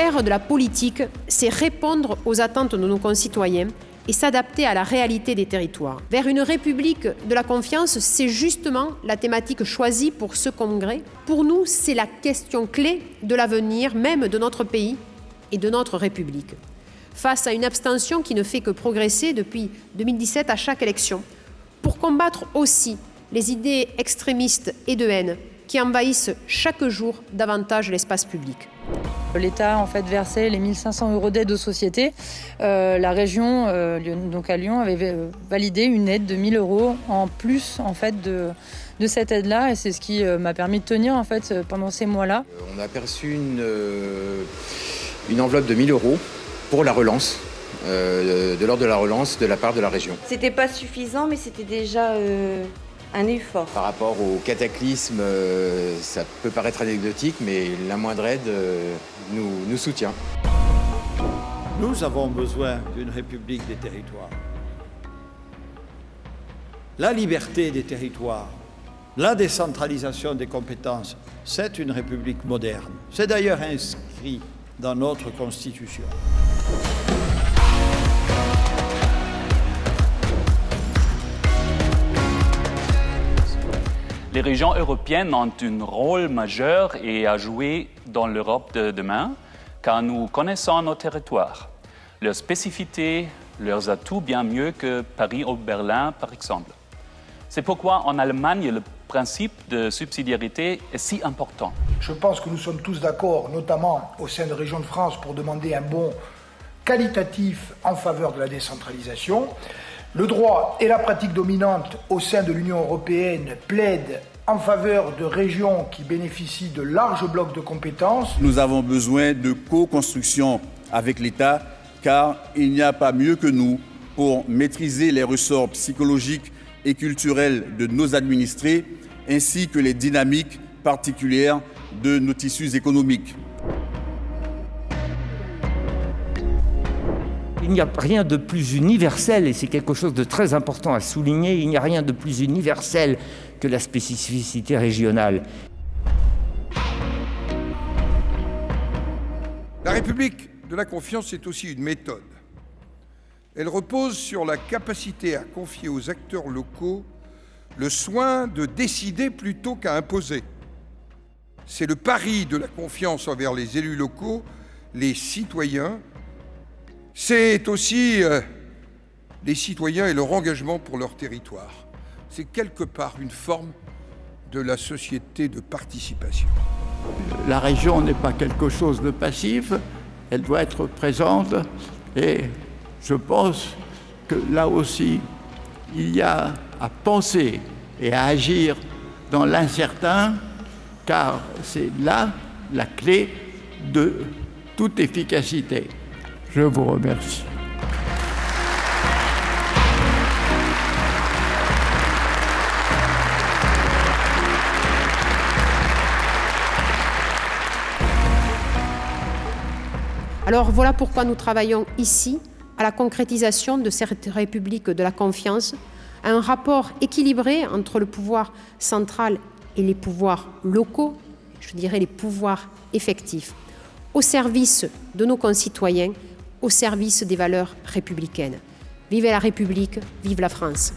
Faire de la politique, c'est répondre aux attentes de nos concitoyens et s'adapter à la réalité des territoires. Vers une république de la confiance, c'est justement la thématique choisie pour ce congrès. Pour nous, c'est la question clé de l'avenir même de notre pays et de notre République. Face à une abstention qui ne fait que progresser depuis 2017 à chaque élection, pour combattre aussi les idées extrémistes et de haine qui envahissent chaque jour davantage l'espace public. L'État en fait versait les 1 500 € d'aide aux sociétés. La région, donc à Lyon, avait validé une aide de 1 000 € en plus en fait de cette aide-là, et c'est ce qui m'a permis de tenir en fait pendant ces mois-là. On a perçu une enveloppe de 1 000 € pour la relance, de l'ordre de la relance de la part de la région. C'était pas suffisant, mais c'était déjà un effort. Par rapport au cataclysme, ça peut paraître anecdotique, mais la moindre aide nous soutient. Nous avons besoin d'une république des territoires. La liberté des territoires, la décentralisation des compétences, c'est une république moderne. C'est d'ailleurs inscrit dans notre Constitution. Les régions européennes ont un rôle majeur à jouer dans l'Europe de demain, car nous connaissons nos territoires, leurs spécificités, leurs atouts bien mieux que Paris ou Berlin, par exemple. C'est pourquoi en Allemagne, le principe de subsidiarité est si important. Je pense que nous sommes tous d'accord, notamment au sein de Régions de France, pour demander un bond qualitatif en faveur de la décentralisation. Le droit et la pratique dominante au sein de l'Union européenne plaident en faveur de régions qui bénéficient de larges blocs de compétences. Nous avons besoin de co-construction avec l'État, car il n'y a pas mieux que nous pour maîtriser les ressorts psychologiques et culturels de nos administrés, ainsi que les dynamiques particulières de nos tissus économiques. Il n'y a rien de plus universel, et c'est quelque chose de très important à souligner, il n'y a rien de plus universel que la spécificité régionale. La République de la confiance est aussi une méthode. Elle repose sur la capacité à confier aux acteurs locaux le soin de décider plutôt qu'à imposer. C'est le pari de la confiance envers les élus locaux, les citoyens. C'est aussi les citoyens et leur engagement pour leur territoire. C'est quelque part une forme de la société de participation. La région n'est pas quelque chose de passif, elle doit être présente, et je pense que là aussi, il y a à penser et à agir dans l'incertain, car c'est là la clé de toute efficacité. Je vous remercie. Alors voilà pourquoi nous travaillons ici à la concrétisation de cette République de la confiance, à un rapport équilibré entre le pouvoir central et les pouvoirs locaux, je dirais les pouvoirs effectifs, au service de nos concitoyens, au service des valeurs républicaines. Vive la République, vive la France!